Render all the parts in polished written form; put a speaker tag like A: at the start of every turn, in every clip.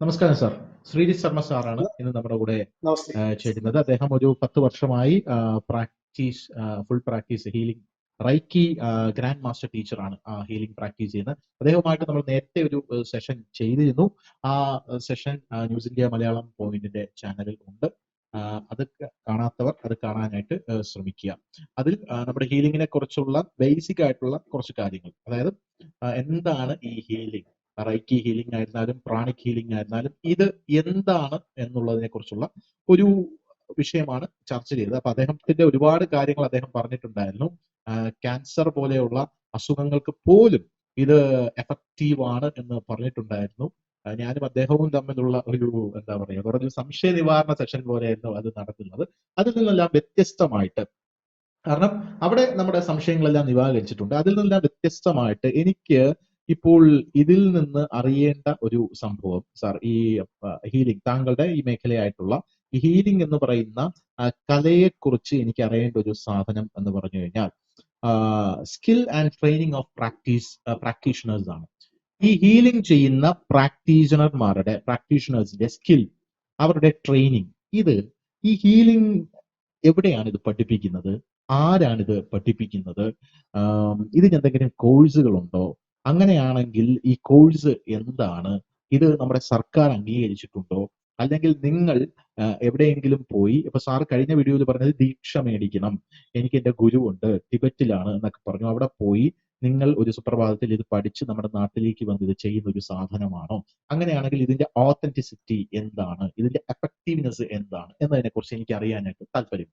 A: നമസ്കാരം സാർ. ശ്രീജിത്ത് ശർമ്മ സാറാണ് ഇന്ന് നമ്മുടെ കൂടെ
B: നമസ്തേ.
A: ചേരുന്നത്. അദ്ദേഹം ഒരു 10 വർഷമായി full practice healing റൈക്കി grand master ടീച്ചറാണ് ഹീലിംഗ് പ്രാക്ടീസ് ചെയ്യുന്നത്. അദ്ദേഹവുമായിട്ട് നമ്മൾ നേരത്തെ ഒരു സെഷൻ ചെയ്തിരുന്നു. ആ സെഷൻ ന്യൂസ് ഇന്ത്യ മലയാളം പോയിന്റിന്റെ ചാനലിൽ ഉണ്ട്. അത് കാണാത്തവർ അത് കാണാനായിട്ട് ശ്രമിക്കുക. അതിൽ നമ്മുടെ ഹീലിംഗിനെ കുറിച്ചുള്ള ബേസിക് ആയിട്ടുള്ള കുറച്ച് കാര്യങ്ങൾ, അതായത് എന്താണ് ഈ ഹീലിംഗ്, റൈക്കി ഹീലിംഗ് ആയിരുന്നാലും പ്രാണിക് ഹീലിംഗ് ആയിരുന്നാലും ഇത് എന്താണ് എന്നുള്ളതിനെ കുറിച്ചുള്ള ഒരു വിഷയമാണ് ചർച്ച ചെയ്തത്. അപ്പൊ അദ്ദേഹത്തിന്റെ ഒരുപാട് കാര്യങ്ങൾ അദ്ദേഹം പറഞ്ഞിട്ടുണ്ടായിരുന്നു. ക്യാൻസർ പോലെയുള്ള അസുഖങ്ങൾക്ക് പോലും ഇത് എഫക്റ്റീവ് ആണ് എന്ന് പറഞ്ഞിട്ടുണ്ടായിരുന്നു. ഞാനും അദ്ദേഹവും തമ്മിലുള്ള ഒരു എന്താ പറയുക, കുറച്ച് സംശയ നിവാരണ സെഷൻ പോലെയായിരുന്നു അത് നടത്തുന്നത്. അതിൽ നിന്നെല്ലാം വ്യത്യസ്തമായിട്ട്, കാരണം അവിടെ നമ്മുടെ സംശയങ്ങളെല്ലാം നിവാകരിച്ചിട്ടുണ്ട്. അതിൽ നിന്നെല്ലാം വ്യത്യസ്തമായിട്ട് എനിക്ക് ഇപ്പോൾ ഇതിൽ നിന്ന് അറിയേണ്ട ഒരു സംഭവം സാർ, ഈ ഹീലിംഗ്, താങ്കളുടെ ഈ മേഖലയായിട്ടുള്ള ഈ ഹീലിംഗ് എന്ന് പറയുന്ന കലയെക്കുറിച്ച് എനിക്ക് അറിയേണ്ട ഒരു സാധനം എന്ന് പറഞ്ഞു കഴിഞ്ഞാൽ skill and training of practitioners ആണ്. ഈ ഹീലിംഗ് ചെയ്യുന്ന പ്രാക്ടീഷണേഴ്സിന്റെ സ്കിൽ, അവരുടെ ട്രെയിനിങ്, ഈ ഹീലിംഗ് എവിടെയാണ് ഇത് പഠിപ്പിക്കുന്നത്? ആരാണിത് പഠിപ്പിക്കുന്നത്? ഇതിന് എന്തെങ്കിലും കോഴ്സുകളുണ്ടോ? അങ്ങനെയാണെങ്കിൽ ഈ കോഴ്സ് എന്താണ്? ഇത് നമ്മുടെ സർക്കാർ അംഗീകരിച്ചിട്ടുണ്ടോ? അല്ലെങ്കിൽ നിങ്ങൾ എവിടെയെങ്കിലും പോയി, ഇപ്പൊ സാർ കഴിഞ്ഞ വീഡിയോയിൽ പറഞ്ഞത് ദീക്ഷ മേടിക്കണം, എനിക്ക് എന്റെ ഗുരുവുണ്ട്, ടിബറ്റിലാണ് എന്നൊക്കെ പറഞ്ഞു, അവിടെ പോയി നിങ്ങൾ ഒരു സുപ്രഭാതത്തിൽ ഇത് പഠിച്ച് നമ്മുടെ നാട്ടിലേക്ക് വന്ന് ഇത് ചെയ്യുന്ന ഒരു സാധനമാണോ? അങ്ങനെയാണെങ്കിൽ ഇതിന്റെ ഓത്തന്റിസിറ്റി എന്താണ്, ഇതിന്റെ എഫക്റ്റീവ്നെസ് എന്താണ് എന്നതിനെ കുറിച്ച് എനിക്ക് അറിയാനായിട്ട് താല്പര്യം.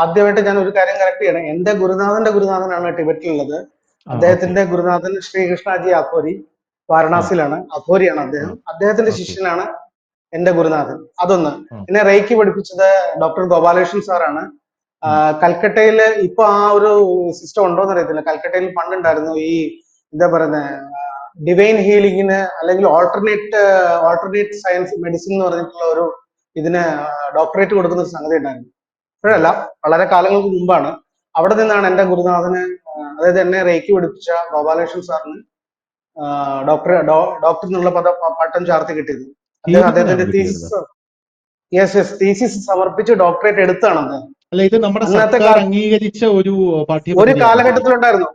B: ആദ്യമായിട്ട് ഞാൻ ഒരു കാര്യം കറക്റ്റ് ചെയ്യണം. എന്റെ ഗുരുനാഥന്റെ ഗുരുനാഥനാണ് ടിബറ്റിലുള്ളത്. അദ്ദേഹത്തിന്റെ ഗുരുനാഥൻ ശ്രീകൃഷ്ണജി അഘോരി വാരണാസിയിലാണ്. അഘോരിയാണ് അദ്ദേഹം. അദ്ദേഹത്തിന്റെ ശിഷ്യനാണ് എന്റെ ഗുരുനാഥൻ. അതൊന്ന്. എന്നെ റേക്കി പഠിപ്പിച്ചത് ഡോക്ടർ ഗോപാലകൃഷ്ണൻ സാറാണ്. കൽക്കട്ടയില് ഇപ്പൊ ആ ഒരു സിസ്റ്റം ഉണ്ടോന്ന് അറിയത്തില്ല. കൽക്കട്ടയിൽ പണ്ടുണ്ടായിരുന്നു ഈ എന്താ പറയുന്നത്, ഡിവൈൻ ഹീലിംഗിന് അല്ലെങ്കിൽ ഓൾട്ടർനേറ്റ് സയൻസ് മെഡിസിൻ എന്ന് പറഞ്ഞിട്ടുള്ള ഒരു ഇതിന് ഡോക്ടറേറ്റ് കൊടുക്കുന്ന ഒരു സംഗതി ഉണ്ടായിരുന്നു. ഇപ്പോഴല്ല, വളരെ കാലങ്ങൾക്ക് മുമ്പാണ്. അവിടെ നിന്നാണ് എന്റെ ഗുരുനാഥന്, അതായത് എന്നെ റേക്കി പഠിപ്പിച്ച ഗോപാലകൃഷ്ണൻ സാറിന് ഡോക്ടർ എന്നുള്ള പട്ടം ചാർത്തി കിട്ടിയത്. അദ്ദേഹത്തിന്റെ തീസിസ് സമർപ്പിച്ച് ഡോക്ടറേറ്റ് എടുത്താണ് അദ്ദേഹം.
A: അംഗീകരിച്ച
B: ഒരു കാലഘട്ടത്തിലുണ്ടായിരുന്നു.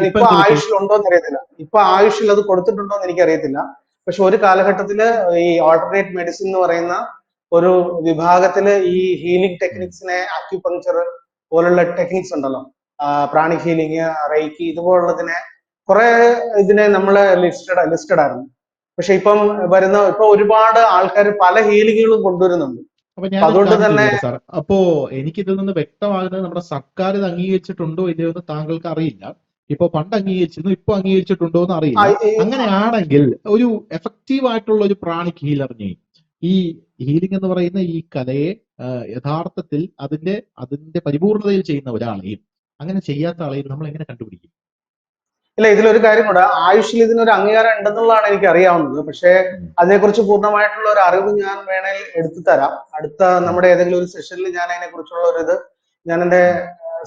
B: ഇപ്പൊ ആയുഷിലുണ്ടോ എന്ന് അറിയത്തില്ല. ഇപ്പൊ ആയുഷിൽ അത് കൊടുത്തിട്ടുണ്ടോ എന്ന് എനിക്കറിയത്തില്ല. പക്ഷെ ഒരു കാലഘട്ടത്തില് ഈ ഓൾട്ടർനേറ്റ് മെഡിസിൻ എന്ന് പറയുന്ന ഒരു വിഭാഗത്തില് ഈ ഹീലിംഗ് ടെക്നിക്സിനെ, അക്യുപങ്ചർ പോലുള്ള ടെക്നിക്സ് ഉണ്ടല്ലോ, പ്രാണിക് ഹീലിംഗ്, റൈക്കി, ഇതുപോലുള്ളതിനെ കുറെ ഇതിനെ നമ്മള് ലിസ്റ്റഡ് ആയിരുന്നു. പക്ഷെ ഇപ്പൊ ഒരുപാട് ആൾക്കാർ പല ഹീലിങ്ങുകളും കൊണ്ടുവരുന്നുണ്ട്.
A: അതുകൊണ്ട് തന്നെ അപ്പോ എനിക്ക് ഇതിൽ നിന്ന് വ്യക്തമാകുന്നത് നമ്മുടെ സർക്കാർ ഇത് അംഗീകരിച്ചിട്ടുണ്ടോ ഇല്ലയോ എന്ന് താങ്കൾക്ക് അറിയില്ല. ഇപ്പൊ പണ്ട് അംഗീകരിച്ചിരുന്നു, ഇപ്പൊ അംഗീകരിച്ചിട്ടുണ്ടോ എന്ന് അറിയില്ല. അങ്ങനെയാണെങ്കിൽ ഒരു എഫക്റ്റീവ് ആയിട്ടുള്ള ഒരു പ്രാണിക് ഹീലറിനെ, ഈ ഹീലിംഗ് എന്ന് പറയുന്ന ഈ കലയെ യഥാർത്ഥത്തിൽ അതിന്റെ പരിപൂർണതയിൽ ചെയ്യുന്ന ഒരാളെയും അങ്ങനെ ചെയ്യാത്ത ആളെയും നമ്മൾ എങ്ങനെ കണ്ടുപിടിക്കും?
B: ഇല്ല, ഇതിലൊരു കാര്യം കൂടെ, ആയുഷിൽ ഇതിനൊരു അംഗീകാരം ഉണ്ടെന്നുള്ളതാണ് എനിക്ക് അറിയാവുന്നത്. പക്ഷേ അതിനെക്കുറിച്ച് പൂർണ്ണമായിട്ടുള്ള ഒരു അറിവ് ഞാൻ വേണേൽ എടുത്തു തരാം. അടുത്ത നമ്മുടെ ഏതെങ്കിലും ഒരു സെഷനിൽ ഞാൻ അതിനെ കുറിച്ചുള്ള ഒരു ഞാൻ എന്റെ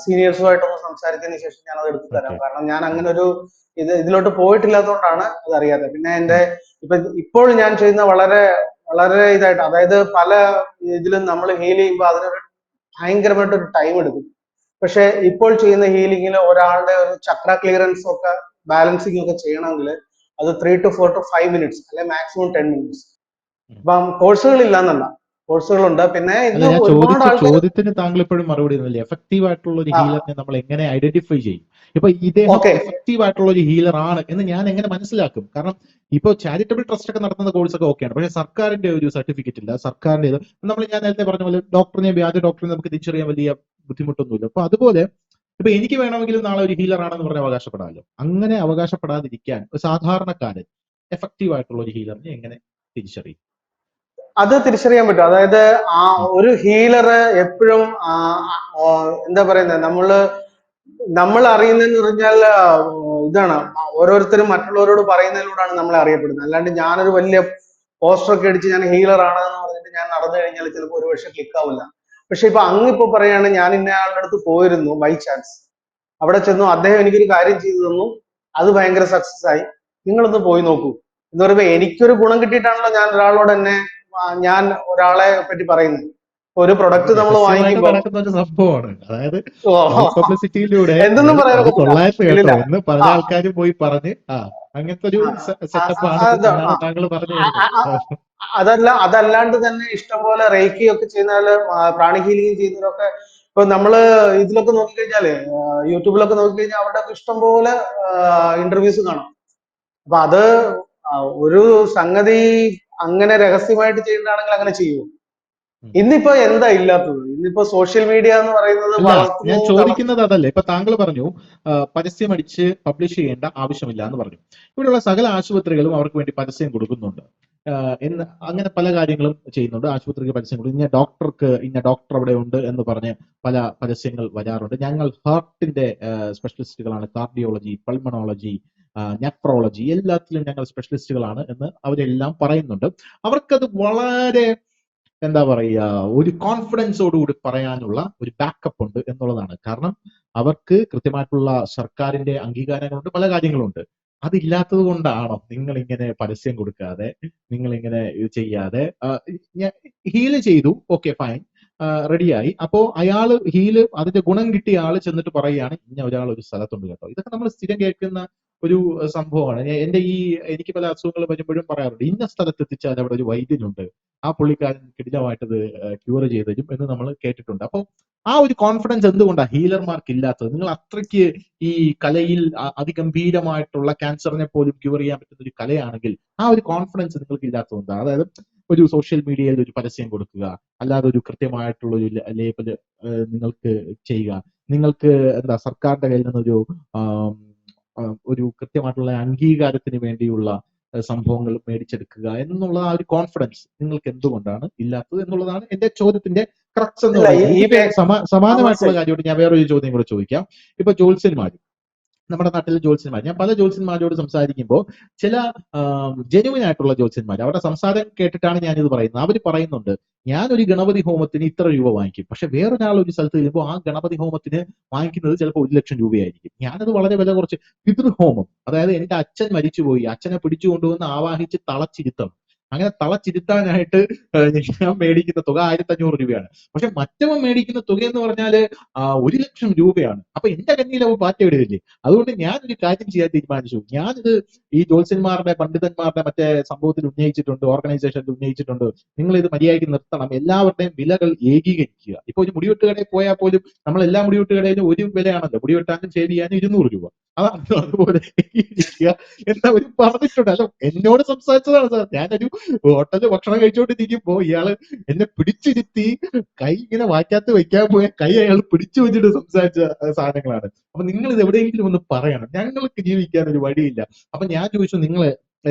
B: സീനിയേഴ്സുമായിട്ടൊന്ന് സംസാരിച്ചതിന് ശേഷം ഞാൻ അത് എടുത്തു തരാം. കാരണം ഞാൻ അങ്ങനെ ഒരു ഇതിലോട്ട് പോയിട്ടില്ലാത്തതുകൊണ്ടാണ് അത് അറിയാത്തത്. പിന്നെ എന്റെ ഇപ്പോൾ ഞാൻ ചെയ്യുന്ന വളരെ വളരെ ഇതായിട്ട്, അതായത് പല ഇതിലും നമ്മൾ ഹീൽ ചെയ്യുമ്പോൾ അതിനൊരു ഭയങ്കരമായിട്ടൊരു ടൈം എടുക്കും. പക്ഷെ ഇപ്പോൾ ചെയ്യുന്ന ഹീലിംഗിൽ ഒരാളുടെ ഒരു ചക്ര ക്ലിയറൻസ് ഒക്കെ ബാലൻസിങ് ഒക്കെ ചെയ്യണമെങ്കിൽ അത് 3 to 4 to 5 minutes അല്ലെ മാക്സിമം 10 minutes. അപ്പം കോഴ്സുകൾ ഇല്ല എന്നല്ല, കോഴ്സുകളുണ്ട്. പിന്നെ
A: ചോദ്യത്തിന് താങ്കൾ ഇപ്പോഴും മറുപടി തന്നില്ല. എഫക്റ്റീവ് ആയിട്ടുള്ള ഒരു ഹീലറിനെ നമ്മൾ എങ്ങനെ ഐഡന്റിഫൈ ചെയ്യും? ഇപ്പൊ ഇദ്ദേഹം എഫക്റ്റീവ് ആയിട്ടുള്ള ഒരു ഹീലർ ആണ് എന്ന് ഞാൻ എങ്ങനെ മനസ്സിലാക്കും? കാരണം ഇപ്പൊ ചാരിറ്റബിൾ ട്രസ്റ്റ് ഒക്കെ നടത്തുന്ന കോഴ്സ് ഒക്കെ ഓക്കെയാണ്, പക്ഷെ സർക്കാരിന്റെ ഒരു സർട്ടിഫിക്കറ്റ് ഇല്ല. സർക്കാരിന്റെ ഞാൻ നേരത്തെ പറഞ്ഞ പോലെ വ്യാജ ഡോക്ടറിനെ നമുക്ക് തിരിച്ചറിയാൻ വലിയ ബുദ്ധിമുട്ടൊന്നുമില്ല. അപ്പൊ അതുപോലെ ഇപ്പൊ എനിക്ക് വേണമെങ്കിലും നാളെ ഒരു ഹീലർ ആണെന്ന് പറഞ്ഞ് അവകാശപ്പെടാമല്ലോ. അങ്ങനെ അവകാശപ്പെടാതിരിക്കാൻ ഒരു സാധാരണക്കാരൻ എഫക്റ്റീവ് ആയിട്ടുള്ള ഒരു ഹീലറിനെ എങ്ങനെ തിരിച്ചറിയും?
B: അത് തിരിച്ചറിയാൻ പറ്റും. അതായത് ആ ഒരു ഹീലർ എപ്പോഴും എന്താ പറയുന്നത്, നമ്മൾ അറിയുന്നതെന്ന് പറഞ്ഞാൽ ഇതാണ്, ഓരോരുത്തരും മറ്റുള്ളവരോട് പറയുന്നതിലൂടെയാണ് നമ്മളെ അറിയപ്പെടുന്നത്. അല്ലാണ്ട് ഞാനൊരു വലിയ പോസ്റ്ററൊക്കെ അടിച്ച് ഞാൻ ഹീലർ ആണെന്ന് പറഞ്ഞിട്ട് ഞാൻ നടന്നു കഴിഞ്ഞാൽ ചിലപ്പോൾ ഒരു പക്ഷെ ക്ലിക്ക് ആവില്ല. പക്ഷെ ഇപ്പൊ അങ്ങിപ്പോ പറയാണ്, ഞാൻ ഇന്നയാളുടെ അടുത്ത് പോയിരുന്നു ബൈ ചാൻസ്, അവിടെ ചെന്നു, അദ്ദേഹം എനിക്കൊരു കാര്യം ചെയ്തു തന്നു, അത് ഭയങ്കര സക്സസ് ആയി, നിങ്ങളൊന്ന് പോയി നോക്കൂ എന്ന് പറയുമ്പോ എനിക്കൊരു ഗുണം കിട്ടിയിട്ടാണല്ലോ ഞാൻ ഒരാളോട് തന്നെ ഞാൻ ഒരാളെ പറ്റി പറയുന്നത്. ഒരു
A: അത്
B: പ്രൊഡക്റ്റ് നമ്മൾ
A: രഹസ്യമായിട്ട്
B: വാങ്ങിക്കുമ്പോൾ
A: നടക്കുന്ന ഒരു സംഭവമാണ്. അതായത് മൗത്ത് പബ്ലിസിറ്റിയിലൂടെ
B: എന്തൊന്നും പറയാൻ
A: അത്
B: പറ്റില്ല.
A: കൊള്ളായിരുന്നു
B: ഇല്ലില്ല.
A: കേട്ടോ എന്ന് പല
B: ആ
A: ആൾക്കാർ പോയി പറഞ്ഞ് അങ്ങനത്തെ ഒരു
B: ആ, ആ,
A: സെറ്റപ്പ്
B: ആ,
A: ആണ്
B: അത്
A: എന്നാണ്
B: ആ,
A: താങ്കൾ പറഞ്ഞു
B: ആ,
A: വരുന്നത്.
B: ആ, അതല്ലാണ്ട് തന്നെ ഇഷ്ടം പോലെ റേക്കി ഒക്കെ ചെയ്യുന്ന പ്രാണി ഹീലിംഗ് ചെയ്യുന്നവരൊക്കെ ഇപ്പൊ നമ്മള് ഇതിലൊക്കെ നോക്കിക്കഴിഞ്ഞാല് യൂട്യൂബിലൊക്കെ നോക്കിക്കഴിഞ്ഞാൽ അവരുടെ ഒക്കെ ഇഷ്ടം പോലെ ഇന്റർവ്യൂസ് കാണാം. അപ്പൊ അത് ആ, ഒരു സംഗതി അങ്ങനെ രഹസ്യമായിട്ട് ചെയ്യുന്നതാണെങ്കിൽ അങ്ങനെ ചെയ്യൂ.
A: ഉം.
B: ഇന്നിപ്പോ എന്താ ഇല്ലാത്തത്? ഇന്നിപ്പോ സോഷ്യൽ മീഡിയ എന്ന് പറയുന്നത്
A: അല്ല, ഞാൻ
B: വളർത്തുന്നു
A: ചോദിക്കുന്നത് അതല്ല. ഇപ്പൊ താങ്കൾ പറഞ്ഞു പരസ്യം അടിച്ച് പബ്ലിഷ് ചെയ്യേണ്ട ആവശ്യമില്ല എന്ന് പറഞ്ഞു. ഇവിടെയുള്ള സകല ആശുപത്രികളും അവർക്ക് വേണ്ടി പരസ്യം കൊടുക്കുന്നുണ്ട്. എന്ന് അങ്ങനെ പല കാര്യങ്ങളും ചെയ്യുന്നുണ്ട്. ആശുപത്രിക്ക് പരസ്യം കൊടുക്കും. ഇന്ന ഡോക്ടർ അവിടെ ഉണ്ട് എന്ന് പറഞ്ഞ് പല പരസ്യങ്ങൾ വരാറുണ്ട്. ഞങ്ങൾ ഹാർട്ടിന്റെ സ്പെഷ്യലിസ്റ്റുകളാണ്, കാർഡിയോളജി, പൾമണോളജി, നെഫ്രോളജി, എല്ലാത്തിലും ഞങ്ങൾ സ്പെഷ്യലിസ്റ്റുകളാണ് എന്ന് അവരെല്ലാം പറയുന്നുണ്ട്. അവർക്കത് വളരെ എന്താ പറയുക, ഒരു കോൺഫിഡൻസോടുകൂടി പറയാനുള്ള ഒരു ബാക്കപ്പ് ഉണ്ട് എന്നുള്ളതാണ്. കാരണം അവർക്ക് കൃത്യമായിട്ടുള്ള സർക്കാരിന്റെ അംഗീകാരങ്ങളുണ്ട്, പല കാര്യങ്ങളുണ്ട്. അതില്ലാത്തത് കൊണ്ടാണോ നിങ്ങൾ ഇങ്ങനെ പരസ്യം കൊടുക്കാതെ, നിങ്ങൾ ഇങ്ങനെ ഇത് ചെയ്യാതെ ഹീല് ചെയ്തു, ഓക്കെ ഫൈൻ, റെഡിയായി. അപ്പോ അയാള് ഹീല് അതിന്റെ ഗുണം കിട്ടിയ ആള് ചെന്നിട്ട് പറയുകയാണ് ഇന്ന ഒരാൾ ഒരു സ്ഥലത്തുണ്ട് കേട്ടോ. ഇതൊക്കെ നമ്മൾ സ്ഥിരം കേൾക്കുന്ന ഒരു സംഭവമാണ്. എനിക്ക് പല അസുഖങ്ങൾ വരുമ്പോഴും പറയാറുണ്ട്, ഇന്ന സ്ഥലത്ത് എത്തിച്ചാൽ അവിടെ ഒരു വൈദ്യനുണ്ട്, ആ പുള്ളിക്കാരൻ കിടിലമായിട്ടത് ക്യൂർ ചെയ്ത് തരും എന്ന് നമ്മൾ കേട്ടിട്ടുണ്ട്. അപ്പോൾ ആ ഒരു കോൺഫിഡൻസ് എന്തുകൊണ്ടാണ് ഹീലർമാർക്ക് ഇല്ലാത്തത്? നിങ്ങൾ അത്രയ്ക്ക് ഈ കലയിൽ അതിഗംഭീരമായിട്ടുള്ള ക്യാൻസറിനെ പോലും ക്യൂർ ചെയ്യാൻ പറ്റുന്ന ഒരു കലയാണെങ്കിൽ ആ ഒരു കോൺഫിഡൻസ് നിങ്ങൾക്ക് ഇല്ലാത്തതുകൊണ്ടാണ്. അതായത് ഒരു സോഷ്യൽ മീഡിയയിൽ ഒരു പരസ്യം കൊടുക്കുക, അല്ലാതെ ഒരു കൃത്യമായിട്ടുള്ള ഒരു ലേബല് നിങ്ങൾക്ക് ചെയ്യുക, നിങ്ങൾക്ക് എന്താ സർക്കാരിന്റെ കയ്യിൽ നിന്നൊരു ആം, ഒരു കൃത്യമായിട്ടുള്ള അംഗീകാരത്തിന് വേണ്ടിയുള്ള സംഭവങ്ങൾ മേടിച്ചെടുക്കുക എന്നുള്ള ആ ഒരു കോൺഫിഡൻസ് നിങ്ങൾക്ക് എന്തുകൊണ്ടാണ് ഇല്ലാത്തത് എന്നുള്ളതാണ് എന്റെ ചോദ്യത്തിന്റെ ക്രക്സ് എന്ന്
B: അല്ല
A: പറയുന്നത്. ഇതിന്റെ സമാനമായിട്ടുള്ള
B: മനസ്സിലായി.
A: കാര്യമായിട്ട് ഞാൻ വേറൊരു ചോദ്യം കൂടെ ചോദിക്കാം. ഇപ്പൊ ജ്യോത്സ്യന്മാർ, നമ്മുടെ നാട്ടിലെ ജ്യോത്സ്യന്മാർ, ഞാൻ പല ജ്യോത്സ്യന്മാരോട് സംസാരിക്കുമ്പോൾ ചില ജെനുവിൻ ആയിട്ടുള്ള ജ്യോത്സ്യന്മാർ, അവരുടെ സംസാരം കേട്ടിട്ടാണ് ഞാനിത് പറയുന്നത്. അവർ പറയുന്നുണ്ട്, ഞാനൊരു ഗണപതി ഹോമത്തിന് ഇത്ര രൂപ വാങ്ങിക്കും, പക്ഷെ വേറൊരാൾ ഒരു സ്ഥലത്ത് ചെല്ലുമ്പോൾ ആ ഗണപതി ഹോമത്തിന് വാങ്ങിക്കുന്നത് ചിലപ്പോൾ 1,00,000 രൂപയായിരിക്കും. ഞാനത് വളരെ വില കുറച്ച്, പിതൃഹോമം, അതായത് എന്റെ അച്ഛൻ മരിച്ചുപോയി, അച്ഛനെ പിടിച്ചു കൊണ്ടുവന്ന് ആവാഹിച്ച് തളച്ചിരുത്തം, അങ്ങനെ തളച്ചിരുത്താനായിട്ട് ഞാൻ മേടിക്കുന്ന തുക 1,500 രൂപയാണ്. പക്ഷെ മറ്റവൻ മേടിക്കുന്ന തുക എന്ന് പറഞ്ഞാല് 1,00,000 രൂപയാണ്. അപ്പൊ എന്റെ കയ്യിൽ അവ പാറ്റ ഇടുകയില്ലേ? അതുകൊണ്ട് ഞാനൊരു കാര്യം ചെയ്യാൻ തീരുമാനിച്ചു. ഞാനിത് ഈ ജ്യോത്സ്യന്മാരുടെ, പണ്ഡിതന്മാരുടെ മറ്റേ സംഭവത്തിൽ ഉന്നയിച്ചിട്ടുണ്ട്, ഓർഗനൈസേഷനിൽ ഉന്നയിച്ചിട്ടുണ്ട്. നിങ്ങൾ ഇത് മര്യാദയ്ക്ക് നിർത്തണം, എല്ലാവരുടെയും വിലകൾ ഏകീകരിക്കുക. ഇപ്പൊ ഒരു മുടിവെട്ട് കടയിൽ പോയാൽ പോലും നമ്മൾ എല്ലാ മുടിവെട്ട് കടയിലും ഒരു വിലയാണല്ലോ, മുടിവെട്ടാനും ഷേവ് ചെയ്യാനും 200 രൂപ. അതാണ്, അതുപോലെ ഏകീകരിക്കുക എന്നവർ പറഞ്ഞിട്ടുണ്ട്. അല്ല, എന്നോട് സംസാരിച്ചതാണ് സാർ. ഞാനൊരു ഹോട്ടലിൽ ഭക്ഷണം കഴിച്ചുകൊണ്ടിരിക്കുമ്പോ ഇയാള് എന്നെ പിടിച്ചിരുത്തി കൈ ഇങ്ങനെ വായിക്കാത്ത വെക്കാൻ പോയ കൈ അയാൾ പിടിച്ചു വെച്ചിട്ട് സംസാരിച്ച സാധനങ്ങളാണ്. അപ്പൊ നിങ്ങൾ ഇത് എവിടെയെങ്കിലും ഒന്ന് പറയണം, ഞങ്ങൾക്ക് ജീവിക്കാൻ ഒരു വഴിയില്ല. അപ്പൊ ഞാൻ ചോദിച്ചു, നിങ്ങൾ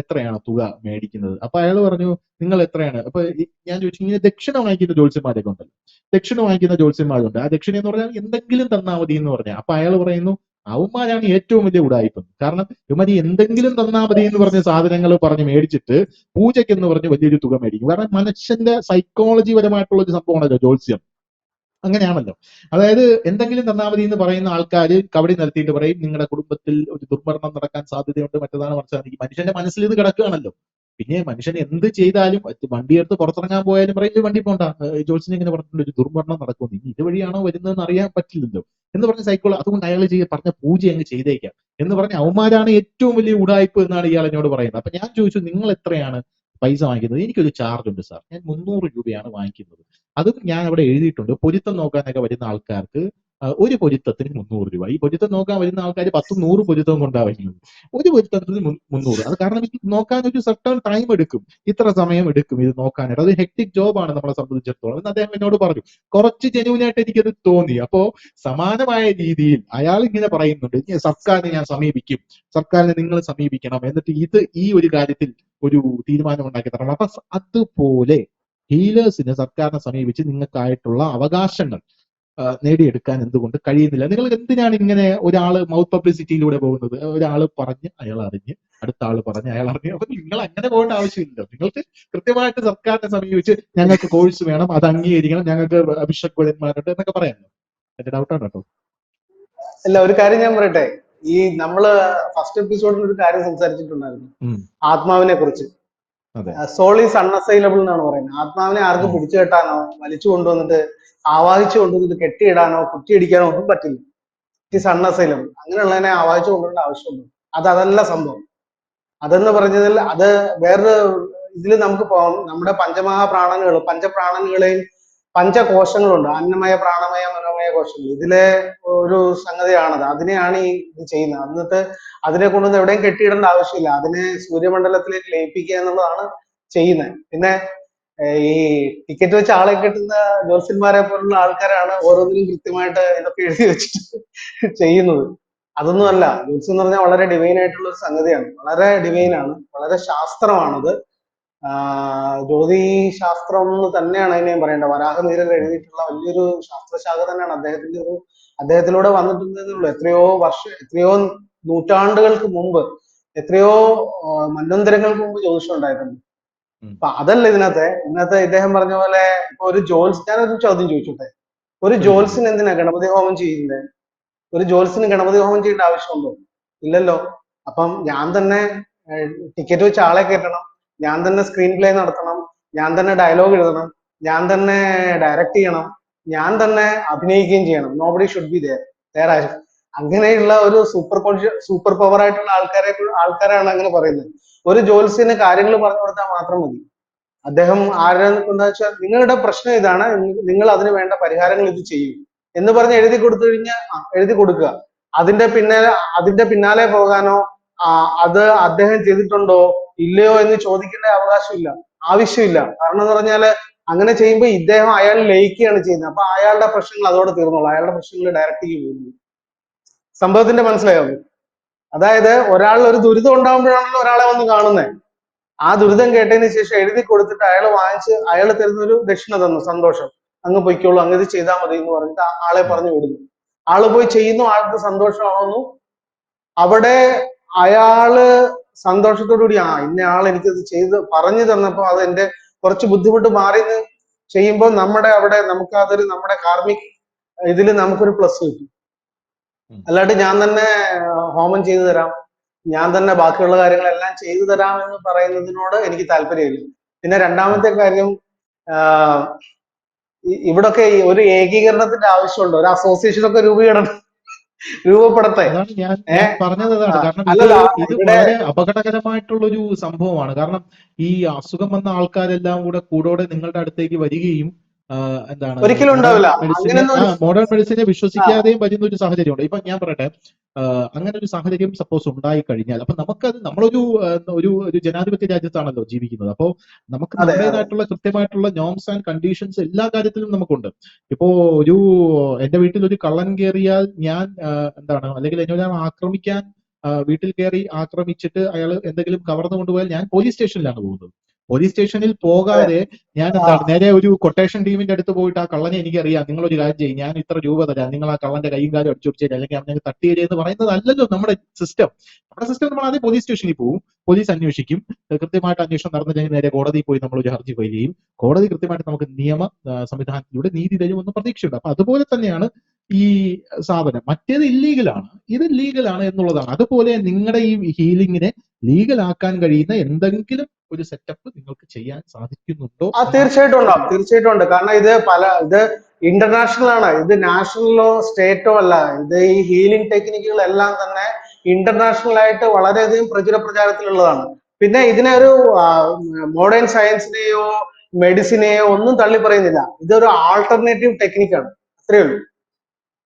A: എത്രയാണ് തുക മേടിക്കുന്നത്? അപ്പൊ അയാൾ പറഞ്ഞു, നിങ്ങൾ എത്രയാണ്? അപ്പൊ ഞാൻ ചോദിച്ചു, ഇങ്ങനെ ദക്ഷിണ വാങ്ങിക്കുന്ന ജ്യോത്സ്യന്മാരൊക്കെ ഉണ്ടല്ലോ, ദക്ഷിണ വാങ്ങിക്കുന്ന ജ്യോത്സ്യന്മാരുണ്ട്, ആ ദക്ഷിണ എന്ന് പറഞ്ഞാൽ എന്തെങ്കിലും തന്നാൽ മതി എന്ന് പറഞ്ഞാൽ. അപ്പൊ അയാൾ പറയുന്നു, അവന്മാരാണ് ഏറ്റവും വലിയ ഉടായിപ്പ്. കാരണം ഇവന്മാര് എന്തെങ്കിലും തന്നാൽ മതി എന്ന് പറഞ്ഞ സാധനങ്ങൾ പറഞ്ഞ് മേടിച്ചിട്ട് പൂജയ്ക്ക് എന്ന് പറഞ്ഞ് വലിയൊരു തുക മേടിക്കും. കാരണം മനുഷ്യന്റെ സൈക്കോളജി പരമായിട്ടുള്ള ഒരു സംഭവമാണല്ലോ ജ്യോത്സ്യം. അങ്ങനെയാണല്ലോ. അതായത് എന്തെങ്കിലും തന്നാൽ മതി എന്ന് പറയുന്ന ആൾക്കാർ കബഡി നിരത്തിയിട്ട് പറയും, നിങ്ങളുടെ കുടുംബത്തിൽ ഒരു ദുർമരണം നടക്കാൻ സാധ്യതയുണ്ട്, മറ്റേതാണ് മറിച്ചാണ്. ഈ മനുഷ്യന്റെ മനസ്സിൽ ഇത് കിടക്കുകയാണല്ലോ. പിന്നെ മനുഷ്യൻ എന്ത് ചെയ്താലും, വണ്ടിയെടുത്ത് പുറത്തിറങ്ങാൻ പോയാലും പറയും വണ്ടി പോണ്ട, ജോത്സ്യൻ ഇങ്ങനെ പറഞ്ഞിട്ടുണ്ട് ഒരു ദുർമരണം നടക്കുന്നു, ഇനി ഇതുവഴിയാണോ വരുന്നതെന്ന് അറിയാൻ പറ്റില്ലല്ലോ എന്ന് പറഞ്ഞ സൈക്കോളജി. അതുകൊണ്ട് അയാൾ പറഞ്ഞ പൂജ അങ്ങ് ചെയ്തേക്കാം എന്ന് പറഞ്ഞ അവന്മാരാണ് ഏറ്റവും വലിയ ഉടായ്പ് എന്നാണ് ഇയാൾ എന്നോട് പറയുന്നത്. അപ്പൊ ഞാൻ ചോദിച്ചു, നിങ്ങൾ എത്രയാണ് പൈസ വാങ്ങിക്കുന്നത്? എനിക്കൊരു ചാർജ് ഉണ്ട് സാർ, ഞാൻ 300 രൂപയാണ് വാങ്ങിക്കുന്നത്. അതും ഞാൻ അവിടെ എഴുതിയിട്ടുണ്ട്, പൊരുത്തം നോക്കാനൊക്കെ വരുന്ന ആൾക്കാർക്ക് ഒരു പൊരുത്തത്തിന് 300 രൂപ. ഈ പൊരുത്തം നോക്കാൻ വരുന്ന ആൾക്കാർ 10, 100 പൊരുത്തം കൊണ്ടാണ് വരുന്നത്. ഒരു പൊരുത്തത്തിന് 300. അത് കാരണം ഇത് നോക്കാൻ ഒരു സർട്ടൺ ടൈം എടുക്കും, ഇത്ര സമയം എടുക്കും ഇത് നോക്കാനായിട്ട്. അത് ഹെക്ടിക് ജോബാണ് നമ്മളെ സംബന്ധിച്ചിടത്തോളം എന്ന് അദ്ദേഹം എന്നോട് പറഞ്ഞു. കുറച്ച് ജെന്യൂനായിട്ട് എനിക്കത് തോന്നി. അപ്പോ സമാനമായ രീതിയിൽ അയാൾ ഇങ്ങനെ പറയുന്നുണ്ട്, സർക്കാരിനെ ഞാൻ സമീപിക്കും, സർക്കാരിനെ നിങ്ങൾ സമീപിക്കണം, എന്നിട്ട് ഈ ഒരു കാര്യത്തിൽ ഒരു തീരുമാനം ഉണ്ടാക്കി തരണം. അപ്പൊ അതുപോലെ ഹീലേഴ്സിന് സർക്കാരിനെ സമീപിച്ച് നിങ്ങൾക്കായിട്ടുള്ള അവകാശങ്ങൾ നേടിയെടുക്കാൻ എന്തുകൊണ്ട് കഴിയുന്നില്ല? നിങ്ങൾ എന്തിനാണ് ഇങ്ങനെ ഒരാള് മൗത്ത് പബ്ലിസിറ്റിയിലൂടെ പോകുന്നത്? ഒരാള് പറഞ്ഞ് അയാൾ അറിഞ്ഞ്, അടുത്ത ആള് പറഞ്ഞ് അയാൾ അറിഞ്ഞ്. അപ്പൊ നിങ്ങൾ അങ്ങനെ പോകേണ്ട ആവശ്യമില്ലല്ലോ. നിങ്ങൾക്ക് കൃത്യമായിട്ട് സർക്കാരിനെ സമീപിച്ച് ഞങ്ങൾക്ക് കോഴ്സ് വേണം, അത് അംഗീകരിക്കണം, ഞങ്ങൾക്ക് ബിഷപ്പ് ഗുരുന്മാരുണ്ട് എന്നൊക്കെ പറയാമല്ലോ. എന്റെ ഡൗട്ടാണ് കേട്ടോ.
B: അല്ല, ഒരു കാര്യം ഞാൻ പറയട്ടെ, ഈ നമ്മള് ഫസ്റ്റ് എപ്പിസോഡിൽ ഒരു കാര്യം സംസാരിച്ചിട്ടുണ്ടായിരുന്നു,
A: ഉം.
B: ആത്മാവിനെ കുറിച്ച്.
A: അതെ.
B: സോൾ ഈസ് അൺഅസൈലബിൾ എന്നാണ് പറയുന്നത്. ആത്മാവിനെ ആർക്കും
A: ഉം.
B: പിടിച്ചു കെട്ടാനോ വലിച്ചു കൊണ്ടുവന്നിട്ട് ആവാഹിച്ചു കൊണ്ടുവന്നിട്ട് കെട്ടിയിടാനോ കുറ്റിയടിക്കാനോ ഒന്നും പറ്റില്ല. ഇറ്റ്
A: ഉം.
B: ഈസ് അൺഅസൈലബിൾ. അങ്ങനെയുള്ളതിനെ ആവാഹിച്ചു കൊണ്ടുവരേണ്ട ആവശ്യമുണ്ട്. അതല്ല സംഭവം. അതെന്ന് പറഞ്ഞതിൽ അത് വേറൊരു ഇതിൽ നമുക്ക് പോകാം. നമ്മുടെ പഞ്ചമഹാപ്രാണനുകൾ, പഞ്ചപ്രാണനുകളെയും പഞ്ചകോശങ്ങളുണ്ട്, അന്നമയ പ്രാണമയ മനോമയ കോശങ്ങൾ. ഇതിലെ ഒരു സംഗതിയാണത്. അതിനെയാണ് ഈ ഇത് ചെയ്യുന്നത്. എന്നിട്ട് അതിനെ കൊണ്ടൊന്നും എവിടെയും കെട്ടിയിടേണ്ട ആവശ്യമില്ല. അതിനെ സൂര്യമണ്ഡലത്തിലേക്ക് ലയിപ്പിക്കുക എന്നുള്ളതാണ് ചെയ്യുന്നത്. പിന്നെ ഈ ടിക്കറ്റ് വെച്ച് ആളെ കെട്ടുന്ന ജ്യോത്സ്യന്മാരെ പോലുള്ള ആൾക്കാരാണ് ഓരോന്നിനും കൃത്യമായിട്ട് ഇതൊക്കെ എഴുതി വെച്ചിട്ട് ചെയ്യുന്നത്. അതൊന്നും അല്ല. ജ്യോത്സ്യം എന്ന് പറഞ്ഞാൽ വളരെ ഡിവൈൻ ആയിട്ടുള്ള ഒരു സംഗതിയാണ്. വളരെ ഡിവൈൻ ആണ്, വളരെ ശാസ്ത്രമാണത്. ജ്യോതി ശാസ്ത്രം എന്ന് തന്നെയാണ് അതിനെ പറയേണ്ടത്. വരാഹമീരൻ എഴുതിയിട്ടുള്ള വലിയൊരു ശാസ്ത്രശാഖ തന്നെയാണ് അദ്ദേഹത്തിലൂടെ വന്നിട്ടുണ്ടെന്നുള്ളൂ. എത്രയോ നൂറ്റാണ്ടുകൾക്ക് മുമ്പ്, എത്രയോ മന്വന്തരങ്ങൾക്ക് മുമ്പ് ജ്യോതിഷം ഉണ്ടായിട്ടുണ്ട്. അപ്പൊ അതല്ല ഇതിനകത്ത് ഇദ്ദേഹം പറഞ്ഞ പോലെ ഇപ്പൊ ഞാനൊരു ചോദ്യം ചോദിച്ചോട്ടെ. ഒരു ജ്യോത്സ്യന് എന്തിനാ ഗണപതി ഹോമം ചെയ്യുന്നത്? ഒരു ജ്യോത്സ്യന് ഗണപതി ഹോമം ചെയ്യേണ്ട ആവശ്യമുണ്ടോ? ഇല്ലല്ലോ. അപ്പം ഞാൻ തന്നെ ടിക്കറ്റ് വെച്ച് ആളെ കയറ്റണം, ഞാൻ തന്നെ സ്ക്രീൻ പ്ലേ നടത്തണം, ഞാൻ തന്നെ ഡയലോഗ് എഴുതണം, ഞാൻ തന്നെ ഡയറക്റ്റ് ചെയ്യണം, ഞാൻ തന്നെ അഭിനയിക്കുകയും ചെയ്യണം. Nobody should be there. അങ്ങനെയുള്ള ഒരു സൂപ്പർ പവർ ആയിട്ടുള്ള ആൾക്കാരാണ് അങ്ങനെ പറയുന്നത്. ഒരു ജ്യോത്സ്യന് കാര്യങ്ങൾ പറഞ്ഞു കൊടുത്താൽ മാത്രം മതി. അദ്ദേഹം ആരെന്ന് വെച്ചാൽ നിങ്ങളുടെ പ്രശ്നം ഇതാണ്, നിങ്ങൾ അതിന് വേണ്ട പരിഹാരങ്ങൾ ഇത് ചെയ്യും എന്ന് പറഞ്ഞ് എഴുതി കൊടുത്തു കഴിഞ്ഞാൽ എഴുതി കൊടുക്കുക. അതിന്റെ പിന്നാലെ പോകാനോ അത് അദ്ദേഹം ചെയ്തിട്ടുണ്ടോ ഇല്ലയോ എന്ന് ചോദിക്കേണ്ട അവകാശമില്ല, ആവശ്യമില്ല. കാരണം എന്ന് പറഞ്ഞാല് അങ്ങനെ ചെയ്യുമ്പോൾ അയാൾ ലയിക്കുകയാണ് ചെയ്യുന്നത്. അപ്പൊ അയാളുടെ പ്രശ്നങ്ങൾ അതോടെ തീർന്നോളൂ. അയാളുടെ പ്രശ്നങ്ങൾ ഡയറക്റ്റ് പോകുന്നു. സംഭവത്തിന്റെ മനസ്സിലായോ? അതായത് ഒരു ദുരിതം ഉണ്ടാകുമ്പോഴാണല്ലോ ഒരാളെ വന്ന് കാണുന്നത്. ആ ദുരിതം കേട്ടതിന് ശേഷം എഴുതി കൊടുത്തിട്ട് അയാൾ തരുന്ന ഒരു ദക്ഷിണ തന്നു, സന്തോഷം, അങ്ങ് പൊയ്ക്കോളൂ, അങ്ങ് ഇത് ചെയ്താൽ മതി എന്ന് പറഞ്ഞിട്ട് ആളെ പറഞ്ഞു വിടുന്നു. ആള് പോയി ചെയ്യുന്നു, ആൾക്ക് സന്തോഷമാവുന്നു. അവിടെ അയാള് സന്തോഷത്തോടുകൂടി ഇന്ന ആൾ എനിക്കത് പറഞ്ഞു തന്നപ്പോ അത് എന്റെ കുറച്ച് ബുദ്ധിമുട്ട് മാറി ചെയ്യുമ്പോൾ നമ്മുടെ കാർമിക് ഇതിൽ നമുക്കൊരു പ്ലസ് കിട്ടും. അല്ലാണ്ട് ഞാൻ തന്നെ ഹോമം ചെയ്തു തരാം, ഞാൻ തന്നെ ബാക്കിയുള്ള കാര്യങ്ങളെല്ലാം ചെയ്തു തരാം എന്ന് പറയുന്നതിനോട് എനിക്ക് താല്പര്യമില്ല. പിന്നെ രണ്ടാമത്തെ കാര്യം, ഇവിടൊക്കെ ഒരു ഏകീകരണത്തിന്റെ ആവശ്യമുണ്ട്. ഒരു അസോസിയേഷൻ ഒക്കെ രൂപപ്പെടട്ടെ.
A: അതാണ് ഞാൻ പറഞ്ഞത്. അതാണ് കാരണം ഇത് വളരെ അപകടകരമായിട്ടുള്ള ഒരു സംഭവമാണ്. കാരണം ഈ അസുഖം വന്ന ആൾക്കാരെല്ലാം കൂടെ നിങ്ങളുടെ അടുത്തേക്ക് വരികയും എന്താണ്
B: ഒരിക്കലും ഉണ്ടാവില്ല.
A: മോഡേൺ മെഡിസിനെ വിശ്വസിക്കാതെയും വരുന്ന ഒരു സാഹചര്യമുണ്ട്. ഇപ്പൊ ഞാൻ പറയട്ടെ, അങ്ങനെ ഒരു സാഹചര്യം സപ്പോസ് ഉണ്ടായി കഴിഞ്ഞാൽ അപ്പൊ നമുക്കത് നമ്മളൊരു ഒരു ജനാധിപത്യ രാജ്യത്താണല്ലോ ജീവിക്കുന്നത്. അപ്പോൾ നമുക്ക് നമ്മുടേതായിട്ടുള്ള കൃത്യമായിട്ടുള്ള നോംസ് ആൻഡ് കണ്ടീഷൻസ് എല്ലാ കാര്യത്തിലും നമുക്കുണ്ട്. ഇപ്പോ എന്റെ വീട്ടിൽ ഒരു കള്ളൻ കയറിയാൽ ഞാൻ അല്ലെങ്കിൽ എന്നെ ആക്രമിക്കാൻ വീട്ടിൽ കയറി ആക്രമിച്ചിട്ട് അയാൾ എന്തെങ്കിലും കവർന്നു കൊണ്ടുപോയാൽ ഞാൻ പോലീസ് സ്റ്റേഷനിലാണ് പോകുന്നത്. പോലീസ് സ്റ്റേഷനിൽ പോകാതെ ഞാൻ നേരെ ഒരു കൊട്ടേഷൻ ടീമിന്റെ അടുത്ത് പോയിട്ട് ആ കള്ളനെ എനിക്കറിയാം, നിങ്ങളൊരു കാര്യം ചെയ്യും, ഞാൻ ഇത്ര രൂപ തരാം, നിങ്ങൾ ആ കള്ളന്റെ കൈയും കാലും അടിച്ചൊടിച്ചു അല്ലെങ്കിൽ അവനെ തട്ടിയേ എന്ന് പറയുന്നത് അല്ലല്ലോ നമ്മുടെ സിസ്റ്റം. നമ്മൾ ആദ്യം പോലീസ് സ്റ്റേഷനിൽ പോകും, പോലീസ് അന്വേഷിക്കും, കൃത്യമായിട്ട് അന്വേഷണം നടന്നില്ലെങ്കിൽ നേരെ കോടതിയിൽ പോയി നമ്മൾ ഒരു ഹർജി ഫയൽ ചെയ്യും. കോടതി കൃത്യമായിട്ട് നമുക്ക് നിയമ സംവിധാനത്തിലൂടെ നീതി തരുമെന്ന് പ്രതീക്ഷയുണ്ട്. അപ്പൊ അതുപോലെ തന്നെയാണ് ഈ സാധനം. മറ്റേത് ഇല്ലീഗലാണ്, ഇത് ലീഗലാണ് എന്നുള്ളതാണ്. അതുപോലെ നിങ്ങളുടെ ഈ ഹീലിങ്ങിനെ ലീഗലാക്കാൻ കഴിയുന്ന എന്തെങ്കിലും ഒരു സെറ്റപ്പ് നിങ്ങൾക്ക് ചെയ്യാൻ സാധിക്കുന്നുണ്ടോ?
B: തീർച്ചയായിട്ടും ഉണ്ട്. കാരണം ഇത് ഇന്റർനാഷണൽ ആണ്. ഇത് നാഷണലോ സ്റ്റേറ്റോ അല്ല. ഇത് ഈ ഹീലിംഗ് ടെക്നിക്കുകൾ എല്ലാം തന്നെ ഇന്റർനാഷണൽ ആയിട്ട് വളരെയധികം പ്രചാരത്തിലുള്ളതാണ്. പിന്നെ ഇതിനെ ഒരു മോഡേൺ സയൻസിനെയോ മെഡിസിനെയോ ഒന്നും തള്ളി പറയുന്നില്ല. ഇതൊരു ആൾട്ടർനേറ്റീവ് ടെക്നിക്കാണ്, അത്രയേ ഉള്ളൂ.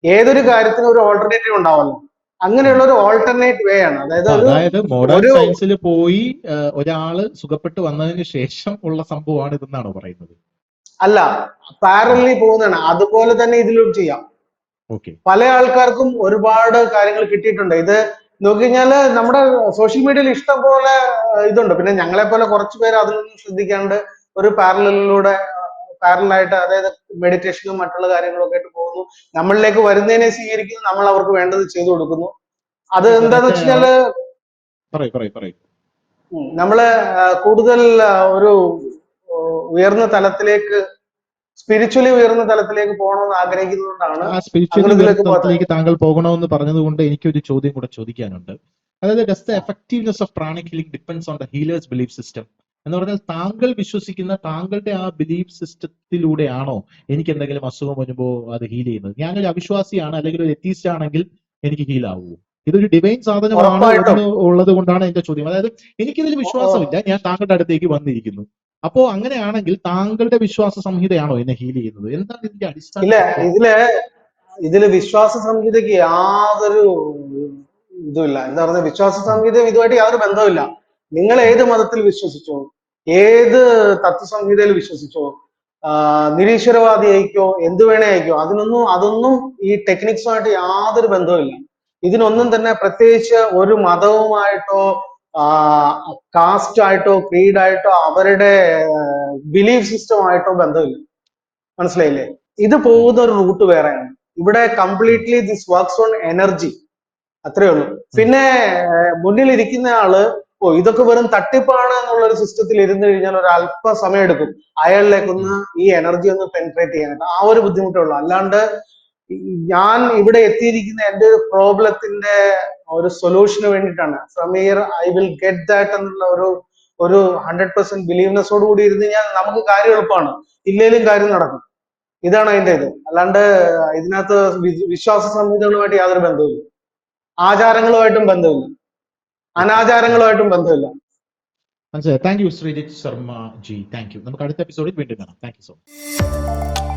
B: ഏതൊരു കാര്യത്തിനും ഒരു ഓൾട്ടർനേറ്റീവ് ഉണ്ടാവല്ലോ, അങ്ങനെയുള്ള ഒരു ഓൾട്ടർനേറ്റ് വേ ആണ്.
A: അതായത് മോഡേൺ സയൻസിൽ പോയി ഒരാള് സുഖപ്പെട്ട് വന്നതിന് ശേഷം ഉള്ള സംഭവമാണ് ഇതെന്നാണ് പറയുന്നത്.
B: അല്ല, പാരലി പോകുന്നതാണ്. അതുപോലെ തന്നെ ഇതിലും ചെയ്യാം. പല ആൾക്കാർക്കും ഒരുപാട് കാര്യങ്ങൾ കിട്ടിയിട്ടുണ്ട്. ഇത് നോക്കിക്കഴിഞ്ഞാല് നമ്മുടെ സോഷ്യൽ മീഡിയയിൽ ഇഷ്ടം പോലെ ഇതുണ്ട്. പിന്നെ ഞങ്ങളെ പോലെ കുറച്ചു പേര് അതിലൊന്നും ശ്രദ്ധിക്കാണ്ട് ഒരു പാരലായിട്ട്, അതായത് മെഡിറ്റേഷനും മറ്റുള്ള കാര്യങ്ങളൊക്കെ ആയിട്ട് പോകുന്നു. നമ്മളിലേക്ക് വരുന്നതിനെ സ്വീകരിക്കുന്നു, നമ്മൾ അവർക്ക് വേണ്ടത് ചെയ്തു കൊടുക്കുന്നു. അത് എന്താന്ന് വെച്ചാല് നമ്മള് കൂടുതൽ ഒരു ഉയർന്ന തലത്തിലേക്ക് സ്പിരിച്വലി ഉയർന്ന തലത്തിലേക്ക് പോകണമെന്ന് ആഗ്രഹിക്കുന്നതുകൊണ്ടാണ്
A: ആ സ്പിരിച്വലി
B: അങ്ങനെ
A: ഉയർന്ന
B: ഇതിലേക്ക് പോകാൻ.
A: തലത്തിലേക്ക് താങ്കൾ പോകണമെന്ന് പറഞ്ഞതുകൊണ്ട് എനിക്കൊരു ചോദ്യം കൂടെ ചോദിക്കാനുണ്ട്. അതായത് does the effectiveness of pranic healing depends on the healer's belief system എന്ന് പറഞ്ഞാൽ താങ്കൾ വിശ്വസിക്കുന്ന താങ്കളുടെ ആ ബിലീഫ് സിസ്റ്റത്തിലൂടെയാണോ എനിക്ക് എന്തെങ്കിലും അസുഖം വരുമ്പോൾ അത് ഹീൽ ചെയ്യുന്നത്? ഞാനൊരു അവിശ്വാസിയാണ് അല്ലെങ്കിൽ ഒരു എത്തീസ്റ്റ് ആണെങ്കിൽ എനിക്ക് ഹീൽ ആവുമോ? ഇതൊരു ഡിവൈൻ സാധനമാണ്
B: ഉറപ്പായിട്ടും
A: എന്ന് ഉള്ളത് കൊണ്ടാണ് എന്റെ ചോദ്യം. അതായത് എനിക്കിതിൽ വിശ്വാസമില്ല, ഞാൻ താങ്കളുടെ അടുത്തേക്ക് വന്നിരിക്കുന്നു. അപ്പോ അങ്ങനെയാണെങ്കിൽ താങ്കളുടെ വിശ്വാസ സംഹിതയാണോ എന്നെ ഹീൽ ചെയ്യുന്നത്? എന്താണ് ഇതിന്റെ
B: ഇല്ല,
A: അടിസ്ഥാന
B: ഇതില് വിശ്വാസ സംഹിതയ്ക്ക് യാതൊരു ഇതുമില്ല. എന്താ പറയുക, വിശ്വാസ സംഹിതയും ഇതുമായിട്ട് യാതൊരു ബന്ധവുമില്ല. നിങ്ങൾ ഏത് മതത്തിൽ വിശ്വസിച്ചോ, ഏത് തത്വസംഹിതയിൽ വിശ്വസിച്ചോ, നിരീശ്വരവാദി ആയിക്കോ, എന്ത് വേണേ ആയിക്കോ, അതൊന്നും ഈ ടെക്നിക്സുമായിട്ട് യാതൊരു ബന്ധവുമില്ല. ഇതിനൊന്നും തന്നെ പ്രത്യേകിച്ച് ഒരു മതവുമായിട്ടോ കാസ്റ്റ് ആയിട്ടോ ക്രീഡായിട്ടോ അവരുടെ ബിലീഫ് സിസ്റ്റമായിട്ടോ ബന്ധമില്ല. മനസ്സിലായില്ലേ? ഇത് പോകുന്ന ഒരു റൂട്ട് വേറെയാണ്. ഇവിടെ completely this works on energy, അത്രേ ഉള്ളൂ. പിന്നെ മുന്നിൽ ഇരിക്കുന്ന ആള് ഇതൊക്കെ വെറും തട്ടിപ്പാണ് എന്നുള്ള ഒരു സിസ്റ്റത്തിൽ ഇരുന്ന് കഴിഞ്ഞാൽ ഒരു അല്പ സമയം എടുക്കും അയാളിലേക്കൊന്ന് ഈ എനർജി ഒന്ന് പെനിട്രേറ്റ് ചെയ്യാനായിട്ട്. ആ ഒരു ബുദ്ധിമുട്ടേ ഉള്ളൂ. അല്ലാണ്ട് ഞാൻ ഇവിടെ എത്തിയിരിക്കുന്ന എന്റെ ഒരു പ്രോബ്ലത്തിന്റെ ഒരു സൊല്യൂഷന് വേണ്ടിയിട്ടാണ്. From here I will get that എന്നുള്ള ഒരു 100% ബിലീവ്നെസ്സോട് കൂടി ഇരുന്ന് കഴിഞ്ഞാൽ നമുക്ക് കാര്യം എളുപ്പമാണ്, ഇല്ലേലും കാര്യം നടക്കും. ഇതാണ് അതിന്റെ ഇത്. അല്ലാണ്ട് ഇതിനകത്ത് വിശ്വാസ സംഹിതകളുമായിട്ട് യാതൊരു ബന്ധവുമില്ല, ആചാരങ്ങളുമായിട്ടും ബന്ധമില്ല, അനാചാരങ്ങളുമായിട്ടും ബന്ധമില്ല.
A: മനസ്സിലായി. Thank you Sreejith Sharma G, thank you. നമുക്ക് അടുത്ത എപ്പിസോഡിൽ വീണ്ടും കാണാം. Thank you so much.